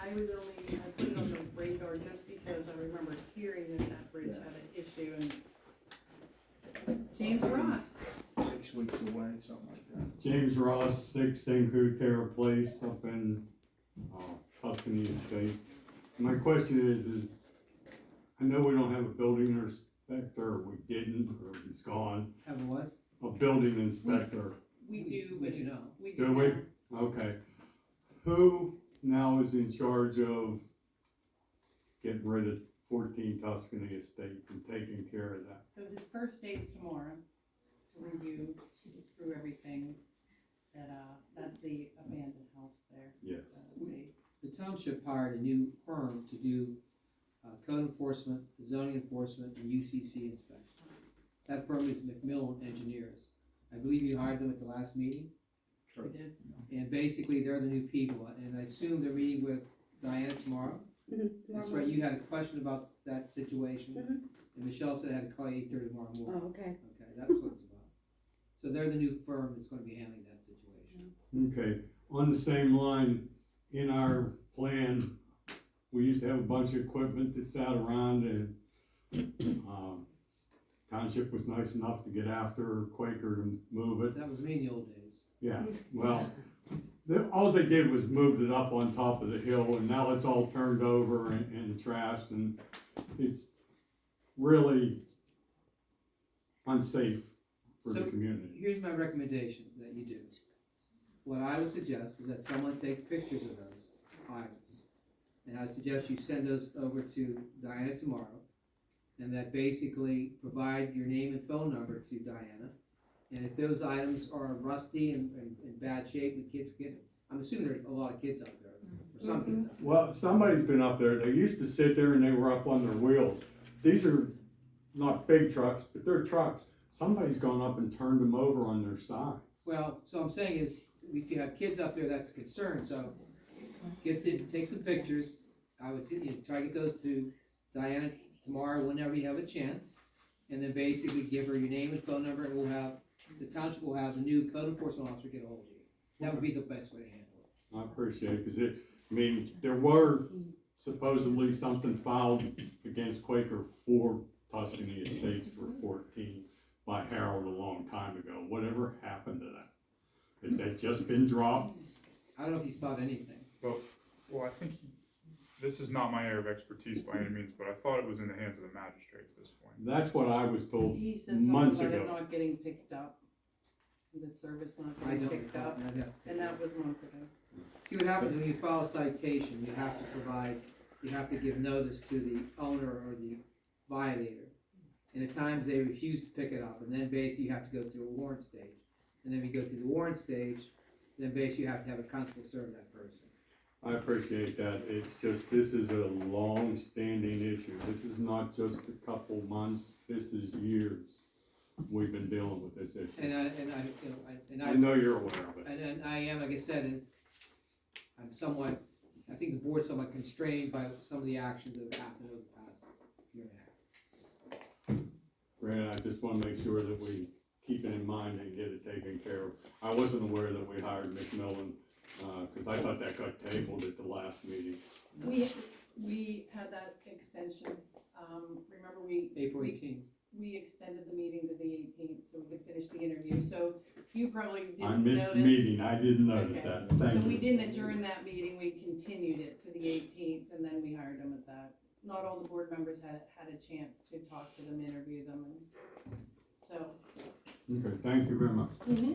I put it on the radar just because I remember hearing that bridge had an issue, and James Ross. 6 weeks away, something like that. James Ross, 6 Terra Place up in Tuscany Estates. My question is I know we don't have a building inspector, we didn't, or he's gone. Have a what? A building inspector. We do, We but do now. we Do do we? now. Okay. Who now is in charge of getting rid of 14 Tuscany Estates and taking care of that? So his first day's tomorrow to review through everything. That's the abandoned house there. Yes. The township hired a new firm to do code enforcement, zoning enforcement, and UCC inspection. That firm is McMillan Engineers. I believe you hired them at the last meeting, We did. and basically they're the new people, and I assume they're meeting with Diana tomorrow. That's right, you had a question about that situation, and Michelle said I had to call you 8:30 tomorrow morning. Oh, okay. Okay, that was what it's about. So they're the new firm that's gonna be handling that situation. Okay. On the same line, in our plan, we used to have a bunch of equipment that sat around and township was nice enough to get after Quaker to move it. That was me in the old days. Yeah, well, all they did was moved it up on top of the hill, and now it's all turned over and trashed, and it's really unsafe for the So, community. Here's my recommendation that you do. What I would suggest is that someone take pictures of those items. And I'd suggest you send those over to Diana tomorrow, and that basically provide your name and phone number to Diana. And if those items are rusty and in bad shape, the kids get, I'm assuming there are a lot of kids out there, or some kids out there. Well, somebody's been up there, they used to sit there and they were up on their wheels. These are not big trucks, but they're trucks. Somebody's gone up and turned them over on their sides. Well, so I'm saying is, if you have kids up there, that's a concern, so take some pictures. I would try to get those to Diana tomorrow whenever you have a chance, and then basically give her your name and phone number, and the township will have the new code enforcement officer get a hold of you. That would be the best way to handle it. I appreciate it, because there were supposedly something filed against Quaker for Tuscany Estates for 14 by Harold a long time ago. Whatever happened to that? Has that just been dropped? I don't know if he's thought anything. Well, I think this is not my area of expertise by any means, but I thought it was in the hands of the magistrate at this point. That's what I was told He said something months about it ago. not getting picked up, the service not I getting don't picked recall. up, I'd have to- and that was months ago. See what happens when you file a citation, you have to give notice to the owner or the violator. And at times they refuse to pick it up, and then basically you have to go through a warrant stage. And then we go through the warrant stage, then basically you have to have a constable serve that person. I appreciate that. It's just, this is a long-standing issue. This is not just a couple months, this is years we've been dealing with this issue. I know you're aware of it. And I am, like I said, I think the board's somewhat constrained by some of the actions that have happened over the past year and a half. Brad, I just wanna make sure that we keep it in mind and get it taken care of. I wasn't aware that we hired McMillan, cause I thought that got tabled at the last meeting. We had that extension, remember April 18th. we extended the meeting to the 18th so we could finish the interview, so you probably didn't I notice. missed the meeting, I didn't notice Okay. that, So thank we you. didn't adjourn that meeting, we continued it to the 18th, and then we hired them at that. Not all the board members had a chance to talk to them, interview them, and so. Okay, thank you very much. Mm-hmm.